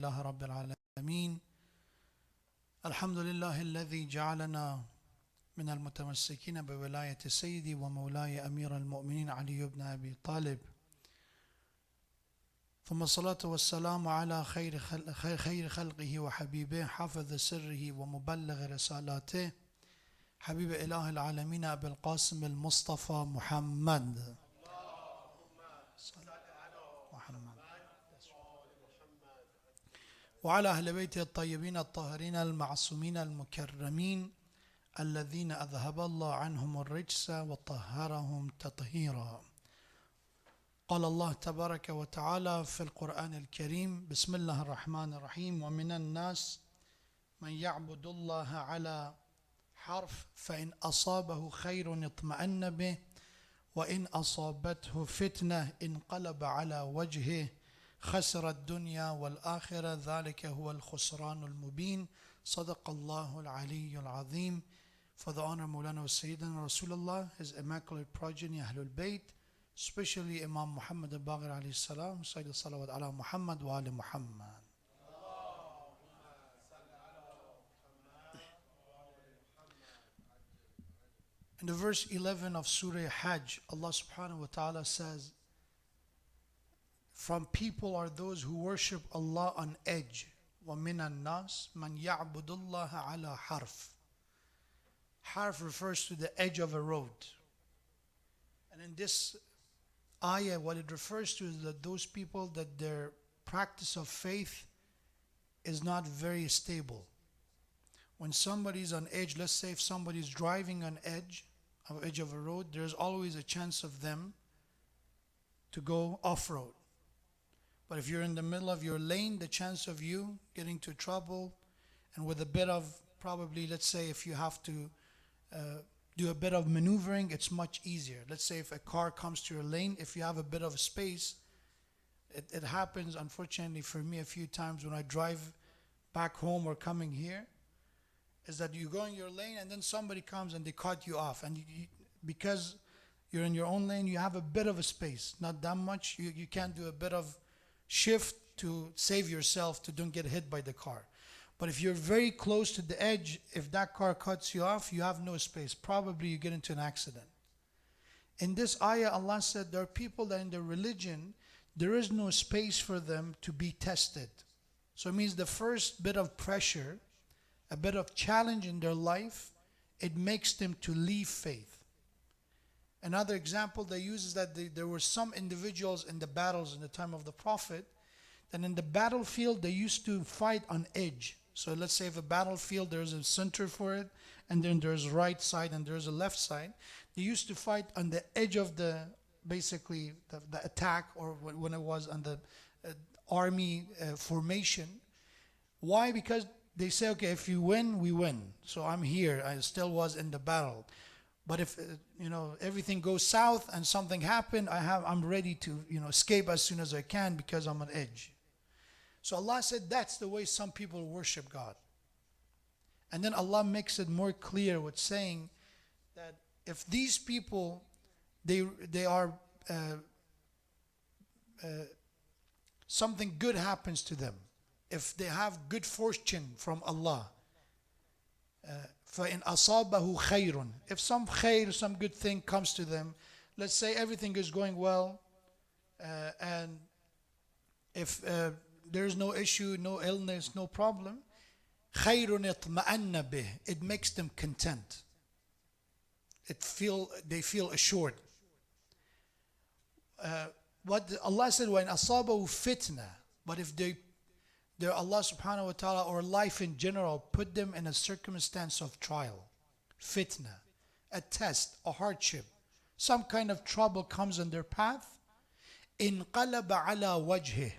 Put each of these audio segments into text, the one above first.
لله رب العالمين. الحمد لله الذي جعلنا من المتمسكين بولاية سيدي ومولاي أمير المؤمنين علي بن أبي طالب. ثم الصلاة والسلام على خير خلقه وحبيبه حافظ سره ومبلغ رسالاته حبيب إله العالمين أبي القاسم المصطفى محمد. وعلى أهل بيته الطيبين الطاهرين المعصومين المكرمين الذين أذهب الله عنهم الرجس وطهرهم تطهيرا. قال الله تبارك وتعالى في القرآن الكريم: بسم الله الرحمن الرحيم: ومن الناس من يعبد الله على حرف فإن أصابه خير اطمأن به وإن أصابته فتنة انقلب على وجهه خسر الدنيا والآخرة ذلك هو الخسران المبين. صدق الله العلي العظيم. For the honor of Mawlana Sayyidina Rasulullah, his immaculate progeny Ahlul Bayt, especially Imam Muhammad al-Baqir alayhi salam, Sayyid salawat ala Muhammad wa ali Muhammad. In the verse 11 of Surah Hajj, Allah subhanahu wa ta'ala says, from people are those who worship Allah on edge. وَمِنَ النَّاسِ مَنْ يَعْبُدُ اللَّهَ عَلَى حَرْفٍ. Harf refers to the edge of a road. And in this ayah, what it refers to is that those people that their practice of faith is not very stable. When somebody's on edge, let's say if somebody's driving on edge of a road, there's always a chance of them to go off-road. But if you're in the middle of your lane, the chance of you getting into trouble, and with a bit of, probably, let's say if you have to do a bit of maneuvering, it's much easier. Let's say if a car comes to your lane, if you have a bit of space, it happens, unfortunately for me, a few times when I drive back home or coming here, is that you go in your lane and then somebody comes and they cut you off. And because you're in your own lane, you have a bit of a space, not that much. You can't do a bit of shift to save yourself to don't get hit by the car. But if you're very close to the edge, if that car cuts you off, you have no space. Probably you get into an accident. In this ayah, Allah said there are people that in their religion, there is no space for them to be tested. So it means the first bit of pressure, a bit of challenge in their life, it makes them to leave faith. Another example they use is that there were some individuals in the battles in the time of the Prophet, that in the battlefield they used to fight on edge. So let's say if a battlefield, there's a center for it, and then there's a right side and there's a left side. They used to fight on the edge of basically the attack, or when it was on the army formation. Why? Because they say, okay, if you win, we win. So I'm here, I still was in the battle. But if everything goes south and something happened, I'm ready to escape as soon as I can because I'm on edge. So Allah said that's the way some people worship God. And then Allah makes it more clear with saying that if these people they are something good happens to them, if they have good fortune from Allah, فَإِنْ أَصَابَهُ خَيْرٌ, if some khair, some good thing comes to them, let's say everything is going well, and if there's no issue, no illness, no problem, خَيْرٌ اطْمَأَنَّ بِهِ, it makes them content. They feel assured. What Allah said, وَإِنْ أَصَابَهُ فِتْنَةٌ, but if Allah subhanahu wa ta'ala, or life in general, put them in a circumstance of trial, fitna, a test, a hardship, some kind of trouble comes in their path, انقلب على وجهه,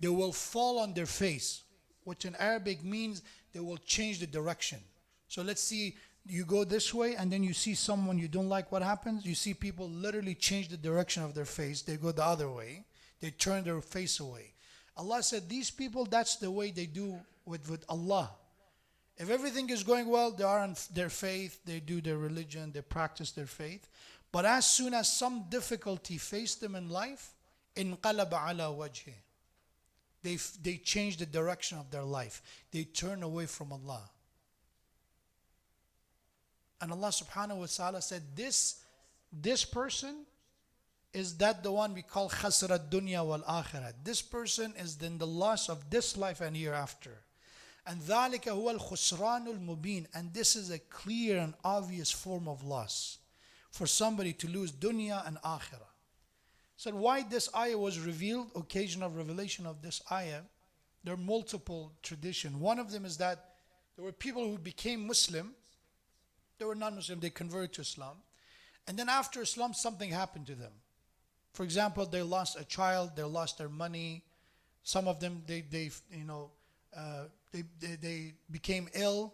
they will fall on their face, which in Arabic means they will change the direction. So let's see, you go this way and then you see someone you don't like, what happens? You see people literally change the direction of their face, they go the other way, they turn their face away. Allah said these people, that's the way they do with Allah. If everything is going well, they are on their faith, they do their religion, they practice their faith. But as soon as some difficulty faced them in life, انقلب على وجهه, They change the direction of their life. They turn away from Allah. And Allah subhanahu wa ta'ala said, this person is that the one we call khasra dunya wal akhirah. This person is in the loss of this life and hereafter. And ذَلِكَ هُوَ الْخُسْرَانُ الْمُبِينُ. And this is a clear and obvious form of loss for somebody to lose dunya and akhirah. So why this ayah was revealed, occasion of revelation of this ayah, there are multiple traditions. One of them is that there were people who became Muslim. They were non-Muslim, they converted to Islam. And then after Islam, something happened to them. For example, they lost a child, they lost their money. Some of them, they became ill.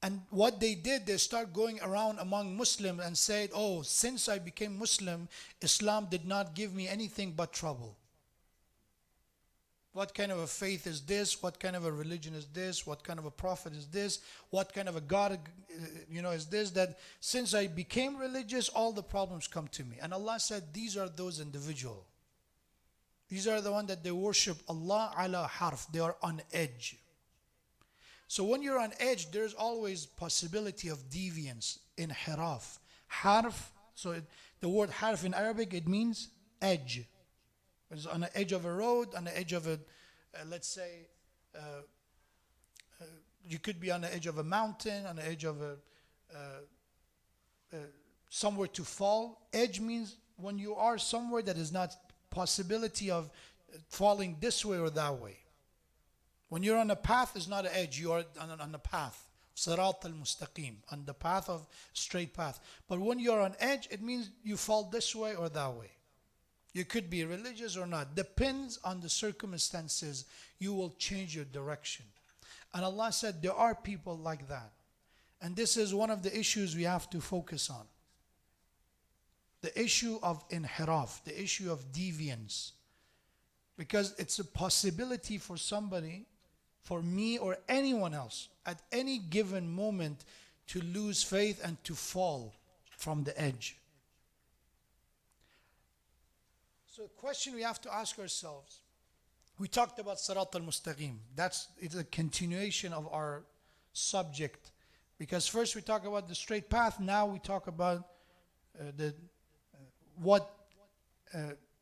And what they did, they start going around among Muslims and said, oh, since I became Muslim, Islam did not give me anything but trouble. What kind of a faith is this? What kind of a religion is this? What kind of a prophet is this? What kind of a God, is this? That since I became religious, all the problems come to me. And Allah said, these are those individuals. These are the ones that they worship Allah ala harf. They are on edge. So when you're on edge, there's always possibility of deviance, inhiraf. Harf, the word harf in Arabic, it means edge. It's on the edge of a road, on the edge of a, let's say, you could be on the edge of a mountain, on the edge of somewhere to fall. Edge means when you are somewhere that is not possibility of falling this way or that way. When you're on a path, it's not an edge. You are on the path. Sirat al-Mustaqim, on the path of straight path. But when you're on edge, it means you fall this way or that way. You could be religious or not. Depends on the circumstances. You will change your direction. And Allah said there are people like that. And this is one of the issues we have to focus on. The issue of inhiraf, the issue of deviance. Because it's a possibility for somebody, for me or anyone else, at any given moment to lose faith and to fall from the edge. So the question we have to ask ourselves, we talked about Sirat al-Mustaqim. It's a continuation of our subject. Because first we talk about the straight path, now we talk about what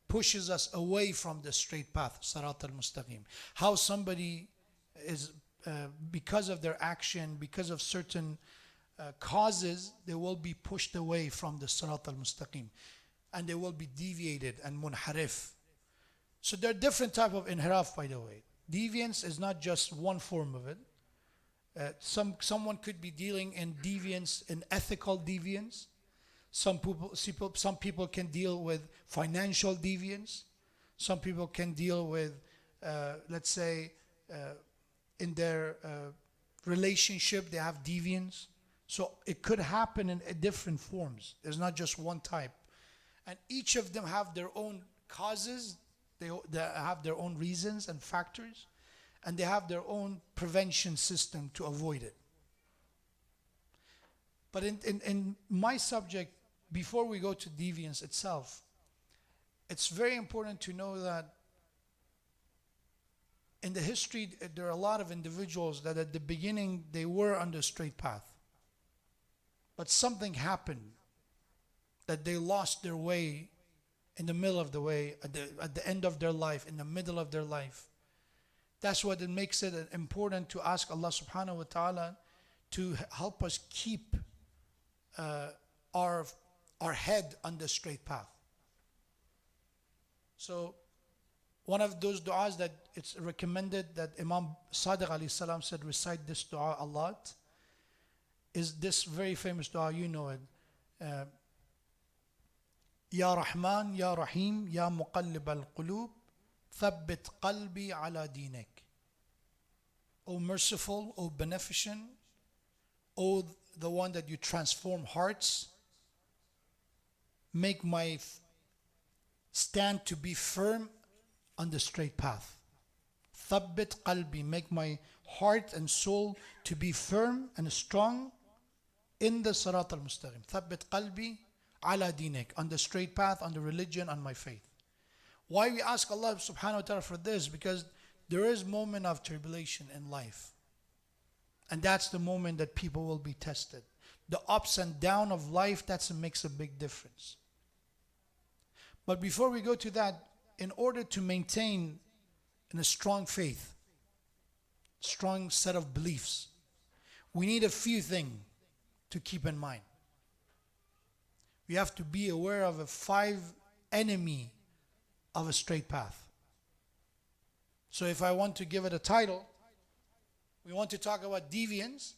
pushes us away from the straight path, Sirat al-Mustaqim. How somebody is, because of their action, because of certain causes, they will be pushed away from the Sirat al-Mustaqim. And they will be deviated and munharif. So there are different types of inhiraf, by the way. Deviance is not just one form of it. Someone could be dealing in deviance, in ethical deviance. Some people can deal with financial deviance. Some people can deal with, let's say, in their relationship, they have deviance. So it could happen in different forms. There's not just one type. And each of them have their own causes. They have their own reasons and factors. And they have their own prevention system to avoid it. But in my subject, before we go to deviance itself, it's very important to know that in the history, there are a lot of individuals that at the beginning, they were on the straight path. But something happened that they lost their way in the middle of the way, at the end of their life, in the middle of their life. That's what it makes it important to ask Allah subhanahu wa ta'ala to help us keep our head on the straight path. So one of those du'as that it's recommended that Imam Sadiq alayhi salam said, recite this du'a a lot, is this very famous du'a, you know it. Ya Rahman, Ya Rahim, Ya Muqallib al-Qulub, Thabbit qalbi ala dinik. O merciful, O beneficent, O the one that you transform hearts, make my stand to be firm on the straight path. Thabbit qalbi, make my heart and soul to be firm and strong in the Sirat al-Mustaqim. Thabbit qalbi ala dinik, on the straight path, on the religion, on my faith. Why we ask Allah subhanahu wa ta'ala for this? Because There is moment of tribulation in life. And that's the moment that people will be tested. The ups and downs of life, makes a big difference. But before we go to that, in order to maintain a strong faith, strong set of beliefs, we need a few things to keep in mind. We have to be aware of a 5 enemy of a straight path. So if I want to give it a title, we want to talk about deviance,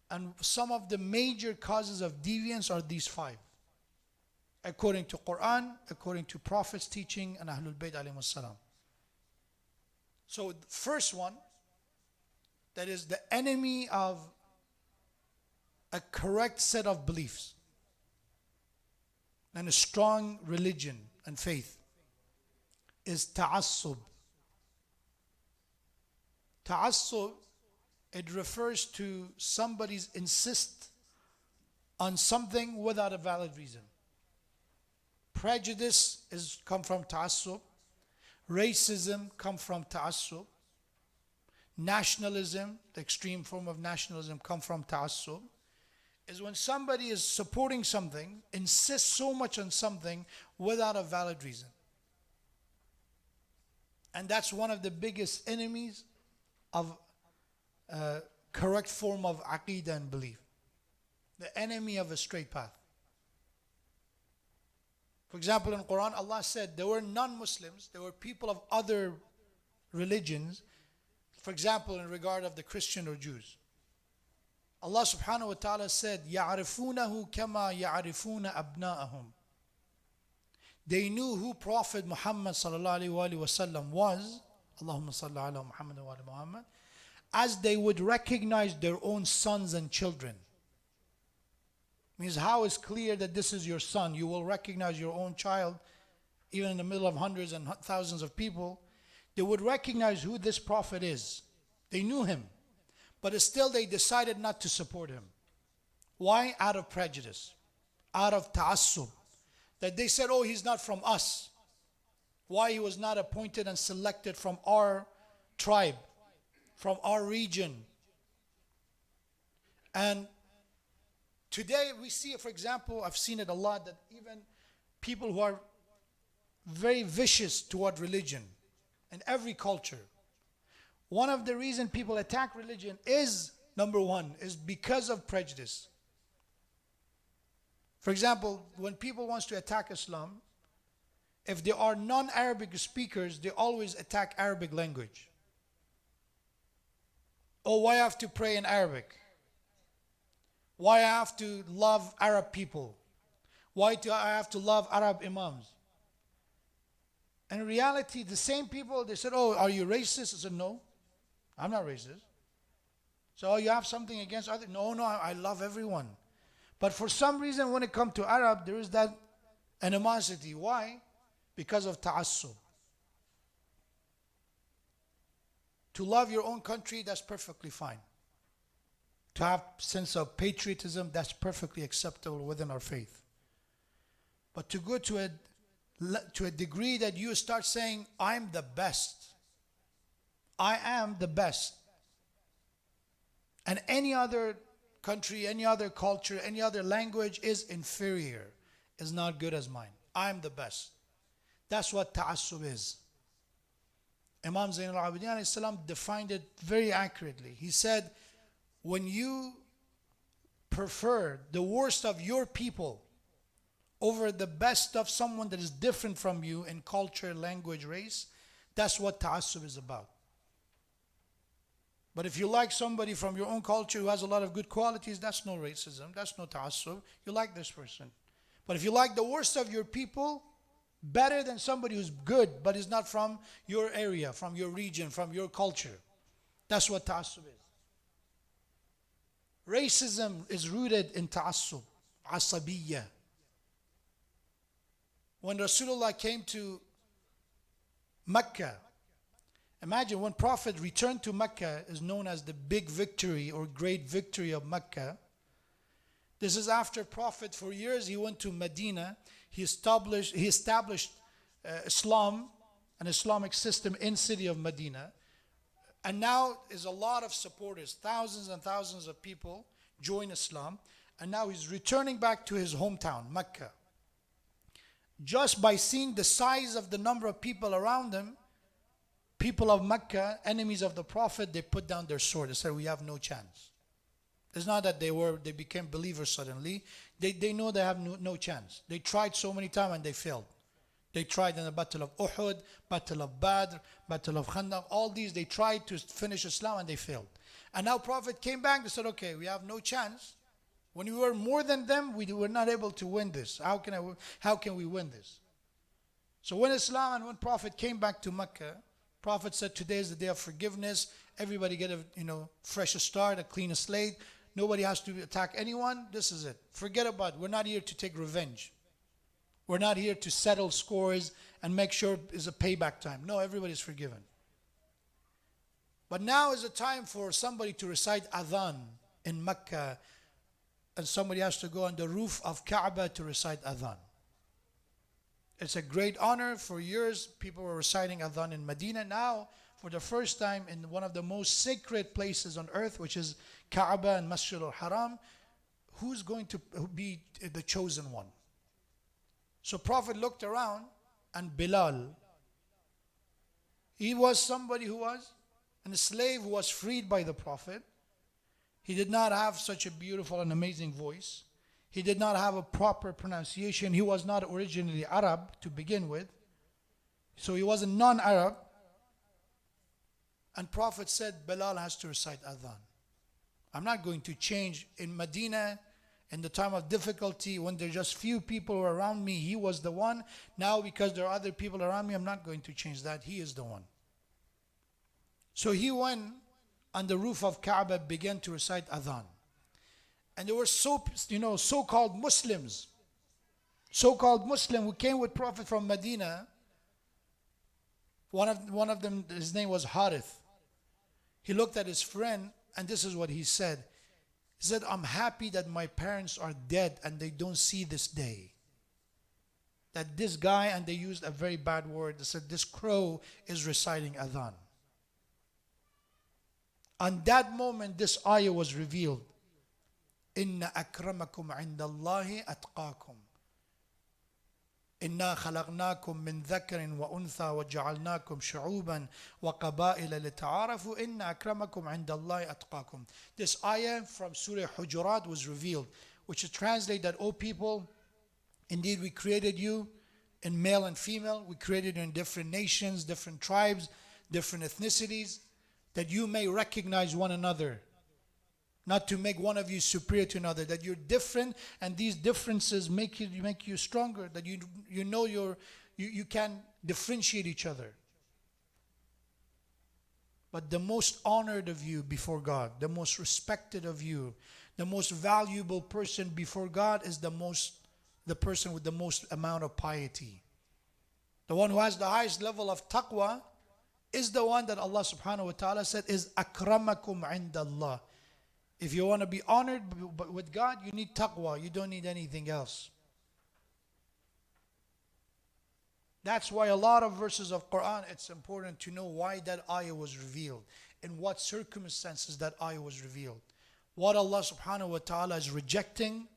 and some of the major causes of deviance are these 5. According to Quran, according to Prophet's teaching, and Ahlul Bayt alayhimus salam. So the first one, that is the enemy of a correct set of beliefs and a strong religion and faith, is ta'assub. Ta'assub, it refers to somebody's insist on something without a valid reason. Prejudice come from ta'assub. Racism come from ta'assub. Nationalism, the extreme form of nationalism, come from ta'assub. Is when somebody is supporting something, insists so much on something without a valid reason. And that's one of the biggest enemies of correct form of aqeedah and belief. The enemy of a straight path. For example, in Quran, Allah said there were non-Muslims, there were people of other religions. For example, in regard of the Christian or Jews, Allah subhanahu wa ta'ala said, يَعْرِفُونَهُ كَمَا يَعْرِفُونَ أَبْنَاءَهُم. They knew who Prophet Muhammad sallallahu alayhi wa sallam was, Allahumma salli ala Muhammad wa ala Muhammad, as they would recognize their own sons and children. Means how is clear that this is your son? You will recognize your own child, even in the middle of hundreds and thousands of people. They would recognize who this prophet is. They knew him, but still they decided not to support him. Why? Out of prejudice, out of ta'assub. That they said, oh, he's not from us. Why he was not appointed and selected from our tribe, from our region. And today we see, for example, I've seen it a lot, that even people who are very vicious toward religion in every culture, one of the reasons people attack religion is, number one, is because of prejudice. For example, when people want to attack Islam, if they are non-Arabic speakers, they always attack Arabic language. Oh, why I have to pray in Arabic? Why I have to love Arab people? Why do I have to love Arab imams? And in reality, the same people, they said, oh, are you racist? I said, no, I'm not racist. So you have something against others? No, I love everyone. But for some reason, when it comes to Arab, there is that animosity. Why? Because of ta'assub. To love your own country, that's perfectly fine. To have sense of patriotism, that's perfectly acceptable within our faith. But to go to a degree that you start saying, I'm the best. I am the best. And any other country, any other culture, any other language is inferior, is not good as mine. I'm the best. That's what ta'assub is. Imam Zayn al-Abidin alayhi salam defined it very accurately. He said, when you prefer the worst of your people over the best of someone that is different from you in culture, language, race, that's what ta'assub is about. But if you like somebody from your own culture who has a lot of good qualities, that's no racism, that's no ta'assub. You like this person. But if you like the worst of your people better than somebody who's good but is not from your area, from your region, from your culture, that's what ta'assub is. Racism is rooted in ta'assub, asabiyya. When Rasulullah came to Mecca, imagine when Prophet returned to Mecca, is known as the big victory or great victory of Mecca. This is after Prophet, for years he went to Medina. He established Islam, an Islamic system in city of Medina. And now is a lot of supporters, thousands and thousands of people join Islam. And now he's returning back to his hometown, Mecca. Just by seeing the size of the number of people around him, people of Mecca, enemies of the Prophet, they put down their sword. They said, we have no chance. It's not that they became believers suddenly. They know they have no chance. They tried so many times and they failed. They tried in the Battle of Uhud, Battle of Badr, Battle of Khandaq, all these, they tried to finish Islam and they failed. And now Prophet came back, they said, okay, we have no chance. When we were more than them, we were not able to win this. How can we win this? So when Islam and when Prophet came back to Mecca, Prophet said, today is the day of forgiveness. Everybody get a fresh start, a clean slate. Nobody has to attack anyone. This is it. Forget about it. We're not here to take revenge. We're not here to settle scores and make sure it's a payback time. No, everybody's forgiven. But now is the time for somebody to recite adhan in Mecca, and somebody has to go on the roof of Kaaba to recite adhan. It's a great honor. For years, people were reciting adhan in Medina. Now, for the first time in one of the most sacred places on earth, which is Kaaba and Masjid al-Haram, who's going to be the chosen one? So Prophet looked around, and Bilal, he was somebody who was a slave who was freed by the Prophet. He did not have such a beautiful and amazing voice. He did not have a proper pronunciation. He was not originally Arab to begin with. So he was a non-Arab. And Prophet said, Bilal has to recite adhan. I'm not going to change. In Medina, in the time of difficulty, when there are just few people around me, he was the one. Now, because there are other people around me, I'm not going to change that. He is the one. So he went on the roof of Kaaba, began to recite adhan. And there were so-called Muslims, who came with Prophet from Medina. One of them, his name was Harith. He looked at his friend, and this is what he said. He said, I'm happy that my parents are dead and they don't see this day. That this guy, and they used a very bad word, they said, this crow is reciting adhan. On that moment, this ayah was revealed. Inna akramakum indallahi atqakum. Inna khalaqnakum min dhakarin wa untha wa ja'alnakum shu'uban wa qaba'ila lita'arafu. Inna akramakum indallahi atqakum. This ayah from Surah Hujurat was revealed, which is translated that, O people, indeed we created you in male and female. We created you in different nations, different tribes, different ethnicities, that you may recognize one another. Not to make one of you superior to another, that you're different, and these differences make you stronger, that you can differentiate each other. But the most honored of you before God, the most respected of you, the most valuable person before God is the person with the most amount of piety. The one who has the highest level of taqwa is the one that Allah subhanahu wa ta'ala said is akramakum indallah. If you want to be honored with God, you need taqwa. You don't need anything else. That's why a lot of verses of Quran, it's important to know why that ayah was revealed, in what circumstances that ayah was revealed, what Allah subhanahu wa ta'ala is rejecting,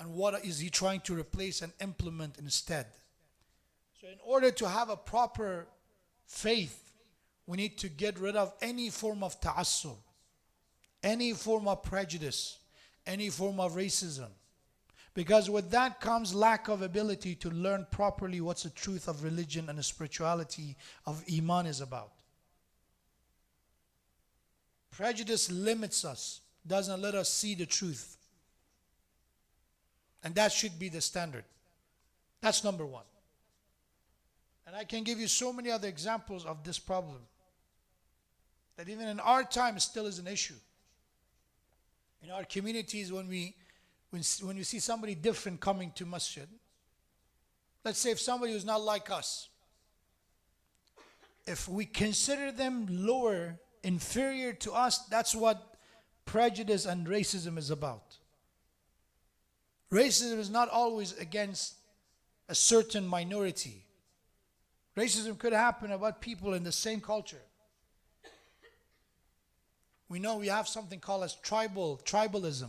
and what is He trying to replace and implement instead. So in order to have a proper faith, we need to get rid of any form of ta'assub, any form of prejudice, any form of racism. Because with that comes lack of ability to learn properly what's the truth of religion and the spirituality of Iman is about. Prejudice limits us, doesn't let us see the truth. And that should be the standard. That's number one. And I can give you so many other examples of this problem, that even in our time it still is an issue. In our communities, when we see somebody different coming to masjid, let's say if somebody who's not like us, if we consider them lower, inferior to us, that's what prejudice and racism is about. Racism is not always against a certain minority. Racism could happen about people in the same culture. We know we have something called as tribalism.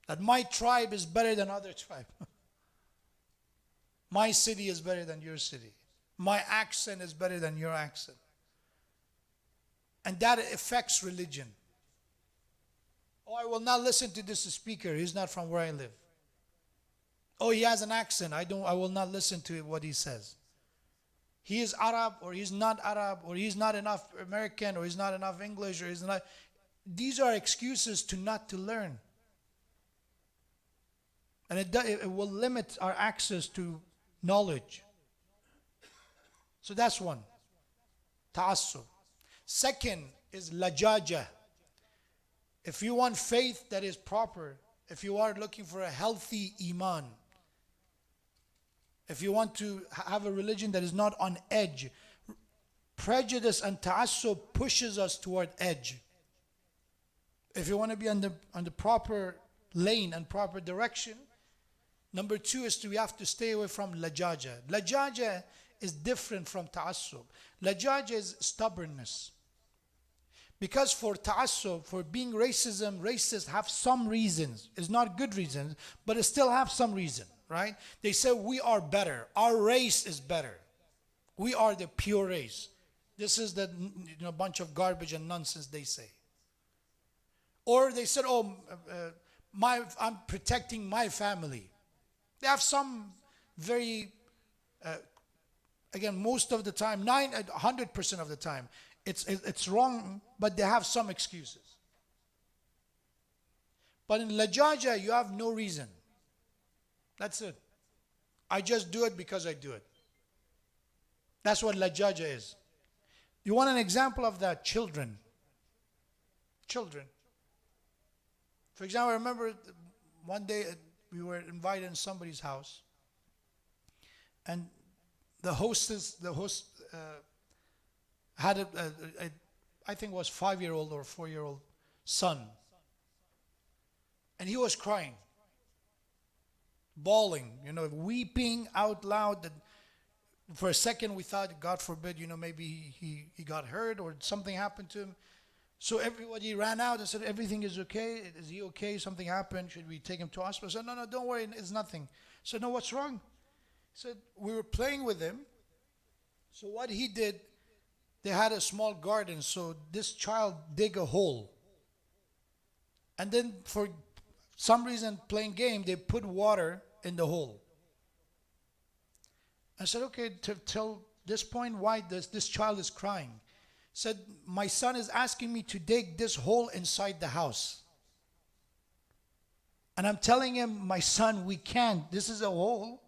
That my tribe is better than other tribe. My city is better than your city. My accent is better than your accent. And that affects religion. Oh, I will not listen to this speaker. He's not from where I live. Oh, he has an accent. I will not listen to what he says. He is Arab, or he's not Arab, or he's not enough American, or he's not enough English, or he's not. These are excuses to not to learn. And it will limit our access to knowledge. So that's one. Ta'assub. Second is lajaja. If you want faith that is proper, if you are looking for a healthy iman, if you want to have a religion that is not on edge, prejudice and ta'assub pushes us toward edge. If you want to be on the proper lane and proper direction, number two is we have to stay away from lajaja. Lajaja is different from ta'assub. Lajaja is stubbornness. Because for ta'assub, for being racists have some reasons. It's not good reasons, but it still have some reason, right? They say we are better. Our race is better. We are the pure race. This is the bunch of garbage and nonsense they say. Or they said, I'm protecting my family. They have some very, again, most of the time, 100% of the time, it's wrong, but they have some excuses. But in lajaja, you have no reason. That's it. I just do it because I do it. That's what lajaja is. You want an example of that? Children. For example, I remember one day we were invited in somebody's house, and the host had I think it was 5-year-old or 4-year-old son, and he was crying, bawling, weeping out loud. That for a second we thought, God forbid, maybe he got hurt or something happened to him. So everybody ran out and said, everything is okay. Is he okay? Something happened. Should we take him to hospital? I said, no, don't worry. It's nothing. I said, no, what's wrong? He said, we were playing with him. So what he did, they had a small garden. So this child dig a hole. And then for some reason, playing game, they put water in the hole. I said, okay, till this point, why this child is crying? Said, my son is asking me to dig this hole inside the house. And I'm telling him, my son, we can't. This is a hole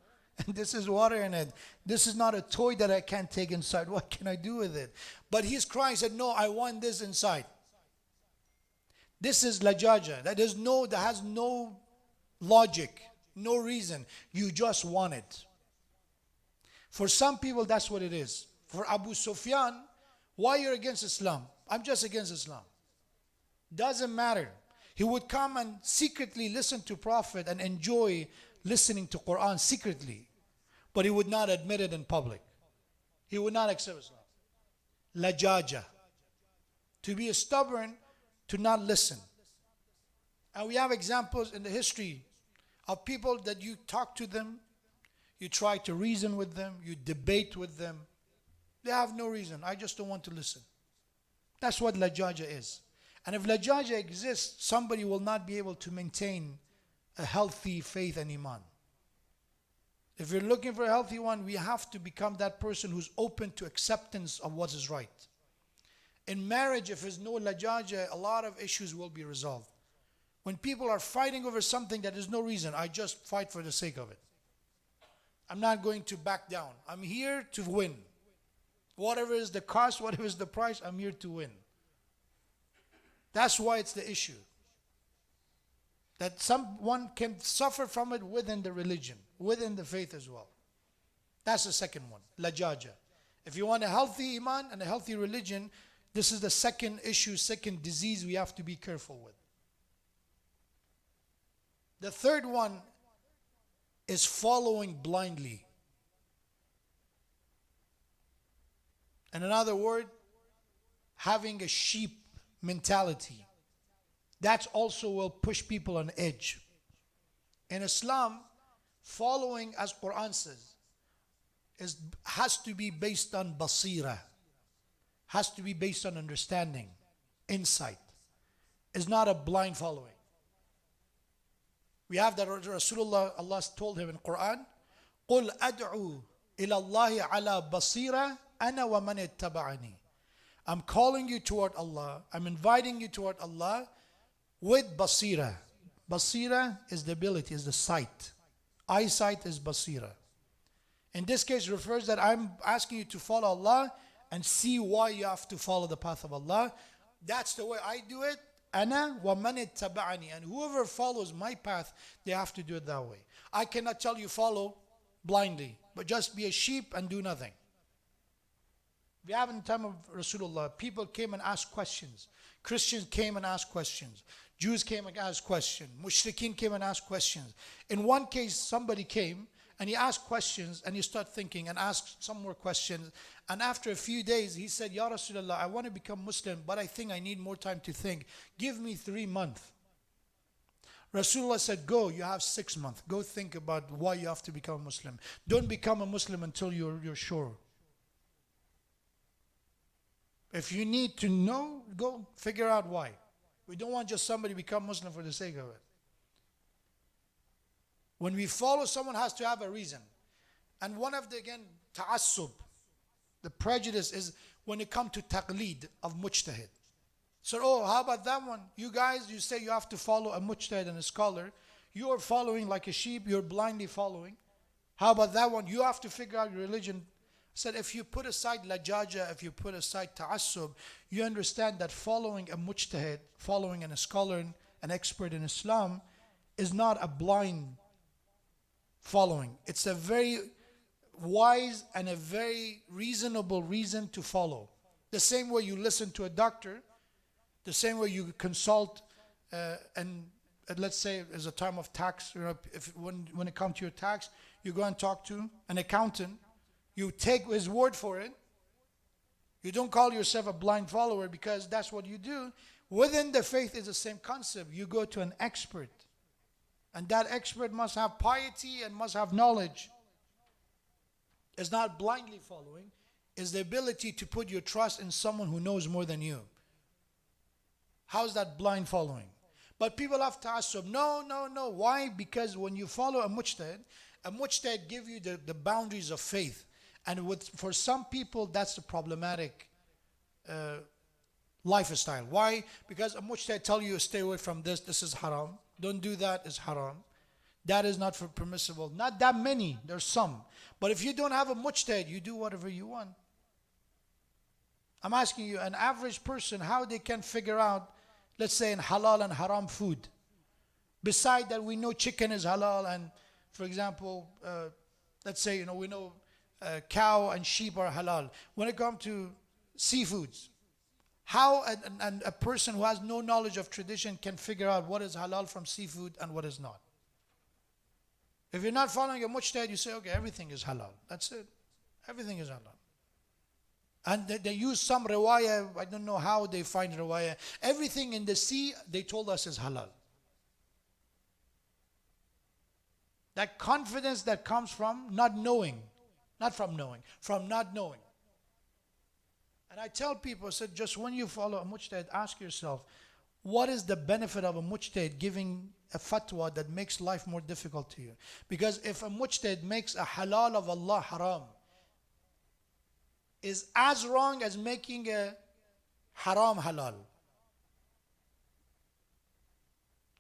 and this is water in it. This is not a toy that I can't take inside. What can I do with it? But he's crying. He said, no, I want this inside. This is lajaja. That has no logic, no reason. You just want it. For some people, that's what it is. For Abu Sufyan, why you're against Islam? I'm just against Islam. Doesn't matter. He would come and secretly listen to Prophet and enjoy listening to Quran secretly. But he would not admit it in public. He would not accept Islam. Lajaja. To be stubborn, to not listen. And we have examples in the history of people that you talk to them, you try to reason with them, you debate with them. They have no reason. I just don't want to listen. That's what lajaja is. And if lajaja exists, somebody will not be able to maintain a healthy faith and iman. If you're looking for a healthy one, we have to become that person who's open to acceptance of what is right. In marriage, if there's no lajaja, a lot of issues will be resolved. When people are fighting over something that there's no reason, I just fight for the sake of it. I'm not going to back down. I'm here to win. Whatever is the cost, whatever is the price, I'm here to win. That's why it's the issue. That someone can suffer from it within the religion, within the faith as well. That's the second one, lajaja. If you want a healthy iman and a healthy religion, this is the second issue, second disease we have to be careful with. The third one is following blindly. In another word, having a sheep mentality. That also will push people on edge. In Islam, following, as Quran says, has to be based on basira, has to be based on understanding, insight. It's not a blind following. We have that Rasulullah, Allah told him in Quran, قُلْ أَدْعُوا إِلَى اللَّهِ عَلَى بَصِيرَةٍ أَنَا وَمَنِ اتَّبَعَنِي. I'm calling you toward Allah. I'm inviting you toward Allah with basira. Basira is the ability, is the sight. Eyesight is basira. In this case, it refers that I'm asking you to follow Allah and see why you have to follow the path of Allah. That's the way I do it. Ana wa man ittaba'ani. And whoever follows my path, they have to do it that way. I cannot tell you follow blindly, but just be a sheep and do nothing. We have in the time of Rasulullah, people came and asked questions. Christians came and asked questions. Jews came and asked questions. Mushrikeen came and asked questions. In one case, somebody came and he asked questions and he started thinking and asked some more questions. And after a few days, he said, Ya Rasulullah, I want to become Muslim, but I think I need more time to think. Give me 3 months. Rasulullah said, go, you have 6 months. Go think about why you have to become a Muslim. Don't become a Muslim until you're sure. If you need to know, go figure out why. We don't want just somebody to become Muslim for the sake of it. When we follow, someone has to have a reason. And one of the, again, ta'assub, the prejudice is when it comes to taqleed of mujtahid. So, oh, how about that one? You guys, you say you have to follow a mujtahid and a scholar. You are following like a sheep. You're blindly following. How about that one? You have to figure out your religion. Said if you put aside lajaja, if you put aside ta'assub, you understand that following a mujtahid, following a scholar, an expert in Islam, is not a blind following. It's a very wise and a very reasonable reason to follow. The same way you listen to a doctor, the same way you consult, and let's say there's a time of tax, if when it comes to your tax, you go and talk to an accountant. You take his word for it. You don't call yourself a blind follower because that's what you do. Within the faith is the same concept. You go to an expert. And that expert must have piety and must have knowledge. It's not blindly following. It's the ability to put your trust in someone who knows more than you. How's that blind following? But people have ta'assub. No. Why? Because when you follow a mujtahid gives you the boundaries of faith. And for some people, that's the problematic lifestyle. Why? Because a mujtahid tell you stay away from this is haram. Don't do that, is haram. That is not permissible. Not that many, there's some. But if you don't have a mujtahid, you do whatever you want. I'm asking you, an average person, how they can figure out, let's say in halal and haram food. Beside that, we know chicken is halal and, for example, let's say, we know cow and sheep are halal. When it comes to seafoods, how a person who has no knowledge of tradition can figure out what is halal from seafood and what is not? If you're not following a mujtahid, you say, okay, everything is halal. That's it. Everything is halal. And they use some riwayah, I don't know how they find riwayah. Everything in the sea, they told us is halal. That confidence that comes from not knowing. Not from knowing, from not knowing. And I tell people, I said, just when you follow a mujtahid, ask yourself, what is the benefit of a mujtahid giving a fatwa that makes life more difficult to you? Because if a mujtahid makes a halal of Allah haram, is as wrong as making a haram halal.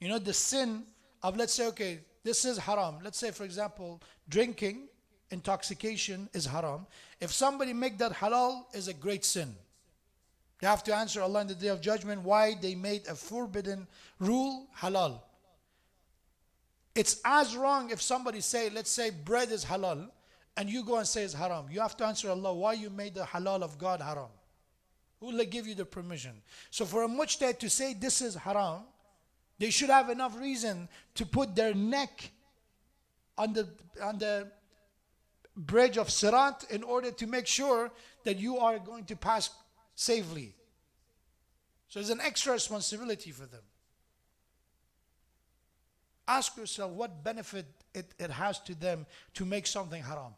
The sin of, let's say, okay, this is haram. Let's say, for example, drinking, intoxication is haram. If somebody make that halal, is a great sin. They have to answer Allah in the Day of Judgment why they made a forbidden rule halal. It's as wrong if somebody say, let's say bread is halal, and you go and say it's haram. You have to answer Allah why you made the halal of God haram. Who will give you the permission? So for a mujtahid to say this is haram, they should have enough reason to put their neck on the bridge of Sirat in order to make sure that you are going to pass safely. So it's an extra responsibility for them. Ask yourself what benefit it has to them to make something haram.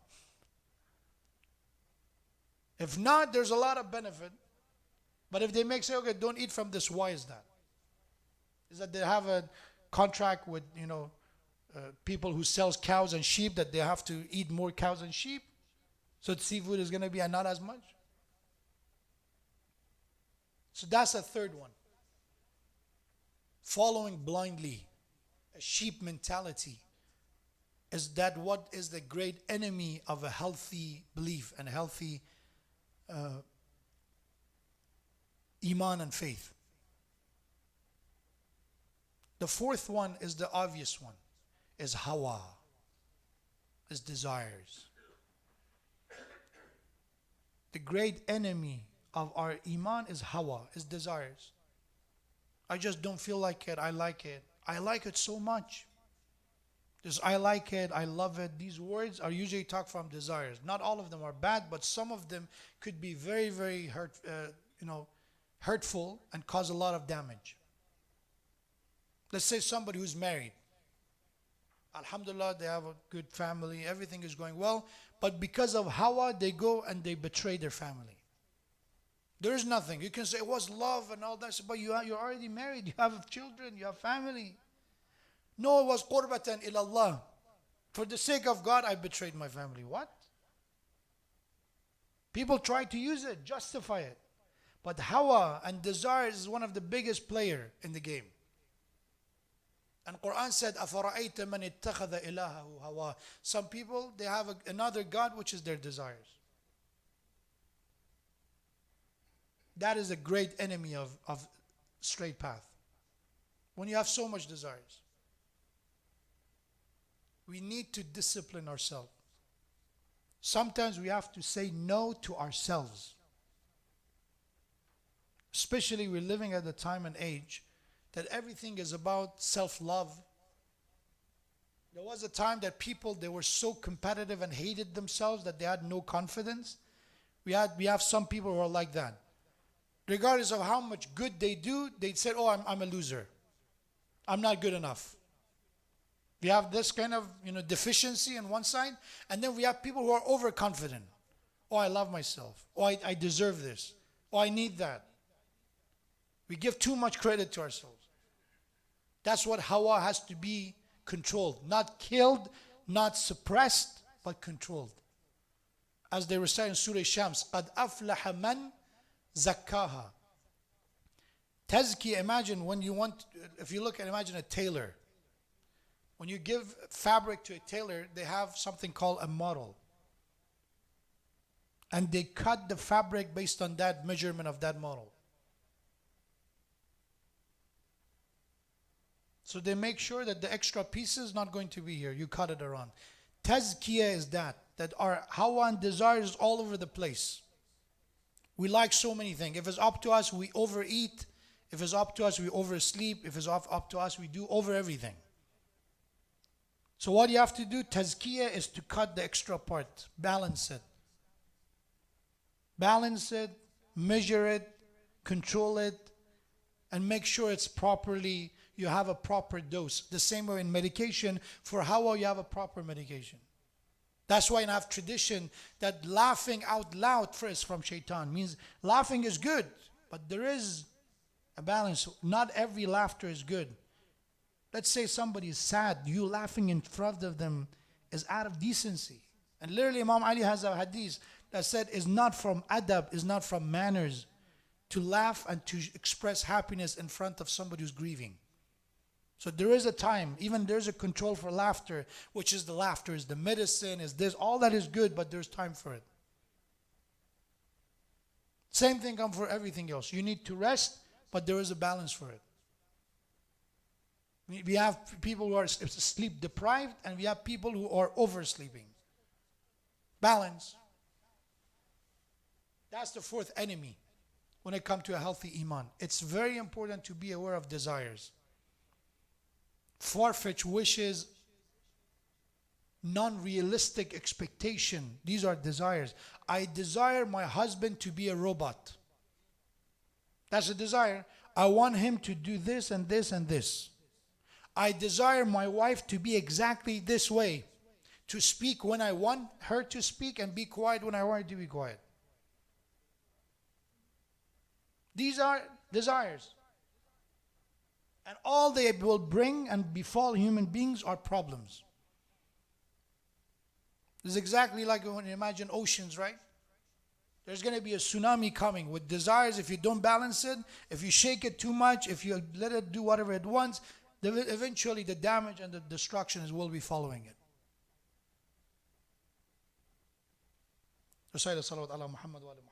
If not, there's a lot of benefit. But if they make say, okay, don't eat from this, why is that? Is that they have a contract with, people who sells cows and sheep that they have to eat more cows and sheep? So the seafood is going to be not as much? So that's a third one. Following blindly, a sheep mentality, is that what is the great enemy of a healthy belief and healthy iman and faith. The fourth one is the obvious one, is hawa, is desires. The great enemy of our iman is hawa, is desires. I just don't feel like it, I like it. I like it so much. This I like it, I love it. These words are usually talk from desires. Not all of them are bad, but some of them could be very, very hurtful and cause a lot of damage. Let's say somebody who's married. Alhamdulillah, they have a good family, everything is going well, but because of hawa, they go and they betray their family. There is nothing. You can say it was love and all that, but you're already married, you have children, you have family. No, it was qurbatan ilallah. For the sake of God, I betrayed my family. What? People try to use it, justify it. But hawa and desires is one of the biggest player in the game. And Quran said, أَفَرَأَيْتَ مَنِ اتَّخَذَ إِلَهَهُ هَوَى. Some people, they have another God, which is their desires. That is a great enemy of straight path. When you have so much desires. We need to discipline ourselves. Sometimes we have to say no to ourselves. Especially we're living at a time and age that everything is about self-love. There was a time that people, they were so competitive and hated themselves that they had no confidence. We have some people who are like that. Regardless of how much good they do, they said, oh, I'm a loser. I'm not good enough. We have this kind of deficiency on one side, and then we have people who are overconfident. Oh, I love myself. Oh, I deserve this. Oh, I need that. We give too much credit to ourselves. That's what hawa has to be controlled. Not killed, not suppressed, but controlled. As they recite in Surah Shams, قَدْ أَفْلَحَ مَنْ زَكَّاهَا. Tazkiyah, imagine imagine a tailor. When you give fabric to a tailor, they have something called a model. And they cut the fabric based on that measurement of that model. So they make sure that the extra piece is not going to be here. You cut it around. Tazkiyah is that our hawa and desires is all over the place. We like so many things. If it's up to us, we overeat. If it's up to us, we oversleep. If it's up to us, we do over everything. So what you have to do, tazkiyah, is to cut the extra part. Balance it. Balance it, measure it, control it, and make sure it's properly, you have a proper dose. The same way in medication, for hawa you have a proper medication. That's why I have tradition that laughing out loud first from shaitan means laughing is good, but there is a balance. Not every laughter is good. Let's say somebody is sad, you laughing in front of them is out of decency. And literally Imam Ali has a hadith that said it's not from adab, it's not from manners to laugh and to express happiness in front of somebody who's grieving. So there is a time, even there's a control for laughter, which is the laughter, is the medicine, is this, all that is good, but there's time for it. Same thing comes for everything else. You need to rest, but there is a balance for it. We have people who are sleep deprived, and we have people who are oversleeping. Balance. That's the fourth enemy when it comes to a healthy iman. It's very important to be aware of desires. Far-fetched wishes, non-realistic expectation. These are desires. I desire my husband to be a robot. That's a desire. I want him to do this and this and this. I desire my wife to be exactly this way, to speak when I want her to speak and be quiet when I want her to be quiet. These are desires. And all they will bring and befall human beings are problems. It's exactly like when you imagine oceans, right? There's going to be a tsunami coming with desires. If you don't balance it, if you shake it too much, if you let it do whatever it wants, eventually the damage and the destruction will be following it. Recite salawat ala Muhammad wa ala Muhammad.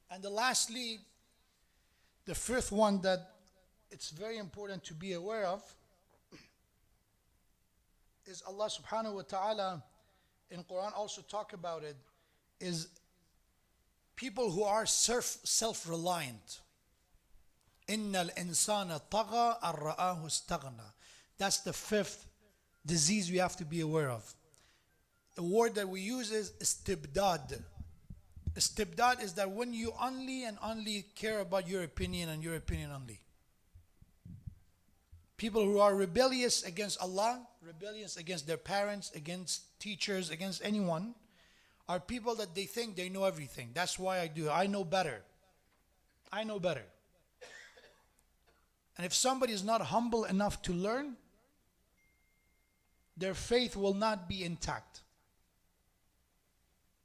And lastly, the fifth one that it's very important to be aware of is Allah subhanahu wa ta'ala in Quran also talk about it, is people who are self-reliant. Innal insana tagha ar-ra'ahu istaghna. That's the fifth disease we have to be aware of. The word that we use is istibdad. Istibdad is that when you only and only care about your opinion and your opinion only. People who are rebellious against Allah, rebellious against their parents, against teachers, against anyone, are people that they think they know everything. That's why I do it. I know better. I know better. And if somebody is not humble enough to learn, their faith will not be intact.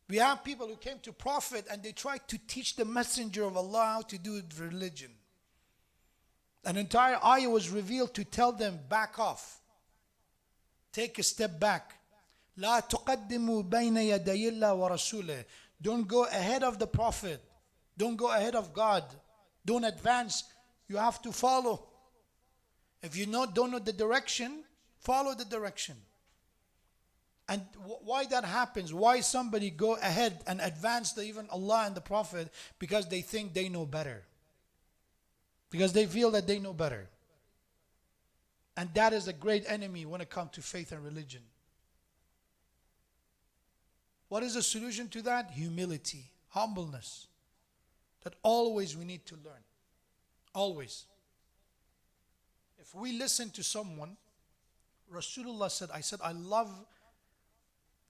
We have people who came to Prophet and they tried to teach the messenger of Allah how to do religion. An entire ayah was revealed to tell them, back off. Take a step back. لا تقدموا بين يدي الله ورسوله. Don't go ahead of the Prophet. Don't go ahead of God. Don't advance. You have to follow. If you don't know the direction, follow the direction. And why that happens, why somebody go ahead and advance even Allah and the Prophet, because they think they know better. Because they feel that they know better. And that is a great enemy when it comes to faith and religion. What is the solution to that? Humility, humbleness. That always we need to learn. Always. If we listen to someone, Rasulullah said, I love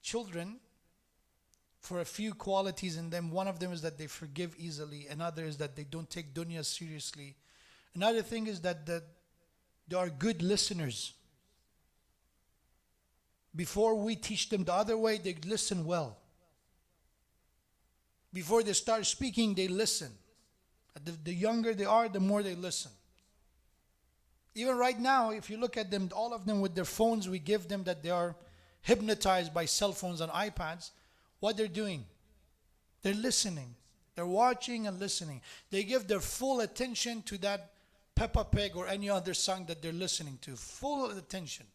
children for a few qualities in them. One of them is that they forgive easily. Another is that they don't take dunya seriously. Another thing is that they are good listeners. Before we teach them the other way, they listen well. Before they start speaking, they listen. The younger they are, the more they listen. Even right now, if you look at them, all of them with their phones, we give them that they are hypnotized by cell phones and iPads. What they're doing? They're listening. They're watching and listening. They give their full attention to that Peppa Pig or any other song that they're listening to. Full attention.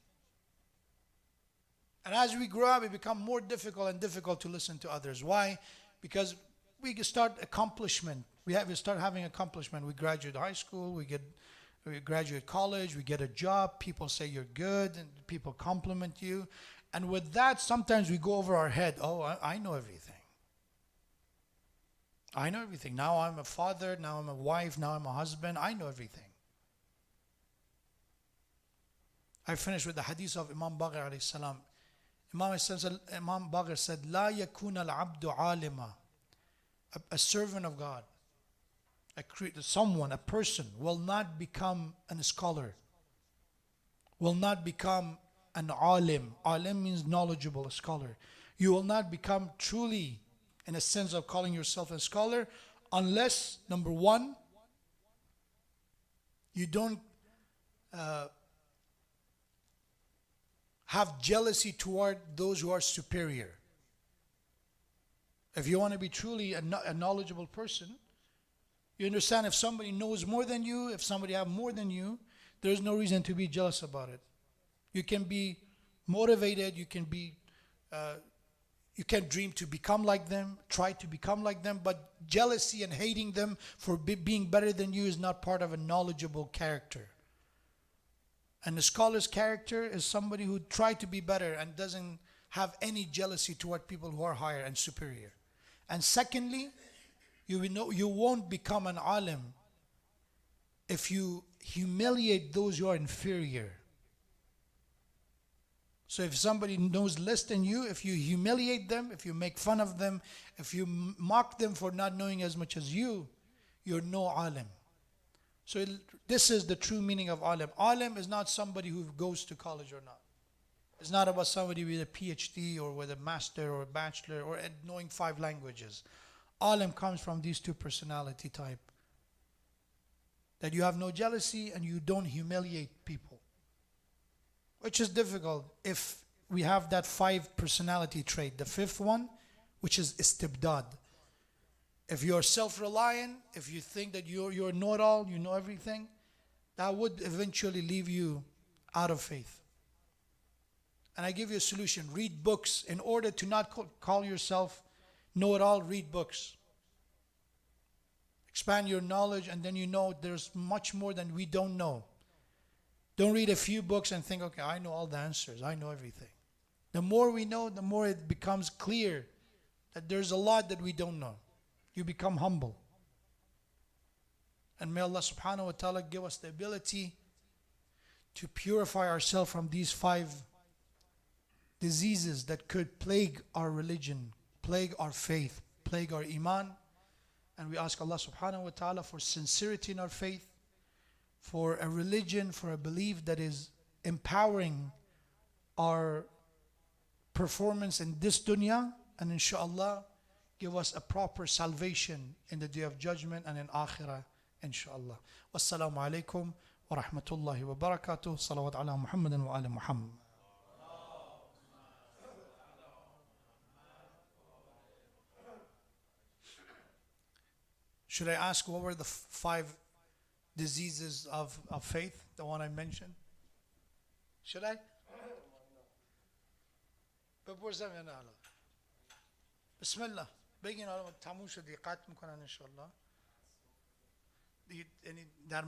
And as we grow up, it becomes more difficult and difficult to listen to others. Why? Because we start accomplishment. We start having accomplishment. We graduate high school, we graduate college, we get a job, people say you're good, and people compliment you. And with that, sometimes we go over our head. Oh, I know everything. I know everything. Now I'm a father, now I'm a wife, now I'm a husband. I know everything. I finished with the hadith of Imam Baqir alayhi salam. Imam Baqir said, لا يكون العبد عالما. A servant of God, a person will not become a scholar, will not become an alim. Alim means knowledgeable, a scholar. You will not become truly, in a sense of calling yourself a scholar, unless, number one, you don't have jealousy toward those who are superior. If you want to be truly a knowledgeable person, you understand if somebody knows more than you, if somebody have more than you, there's no reason to be jealous about it. You can be motivated, you can dream to become like them, try to become like them, but jealousy and hating them for being better than you is not part of a knowledgeable character. And the scholar's character is somebody who tried to be better and doesn't have any jealousy toward people who are higher and superior. And secondly, you won't become an alim if you humiliate those who are inferior. So if somebody knows less than you, if you humiliate them, if you make fun of them, if you mock them for not knowing as much as you, you're no alim. So this is the true meaning of alim. Alim is not somebody who goes to college or not. It's not about somebody with a PhD or with a master or a bachelor or knowing 5 languages. Alim comes from these 2 personality type. That you have no jealousy and you don't humiliate people. Which is difficult if we have that 5 personality trait. The 5th one, which is istibdad. If you're self-reliant, if you think that you're know-it-all, you know everything, that would eventually leave you out of faith. And I give you a solution. Read books. In order to not call yourself know-it-all, read books. Expand your knowledge, and then you know there's much more than we don't know. Don't read a few books and think, okay, I know all the answers. I know everything. The more we know, the more it becomes clear that there's a lot that we don't know. You become humble. And may Allah subhanahu wa ta'ala give us the ability to purify ourselves from these 5 diseases that could plague our religion, plague our faith, plague our iman. And we ask Allah subhanahu wa ta'ala for sincerity in our faith, for a religion, for a belief that is empowering our performance in this dunya, and inshallah give us a proper salvation in the day of judgment and in akhirah, inshallah. Wassalamu alaikum wa rahmatullahi wa barakatuh. Salawat ala Muhammadin wa ala Muhammad. Should I ask what were the 5 diseases of faith, the one I mentioned? Should I? Bismillah. بگین حالا تموم شد دقت میکنن انشالله دیگه، یعنی در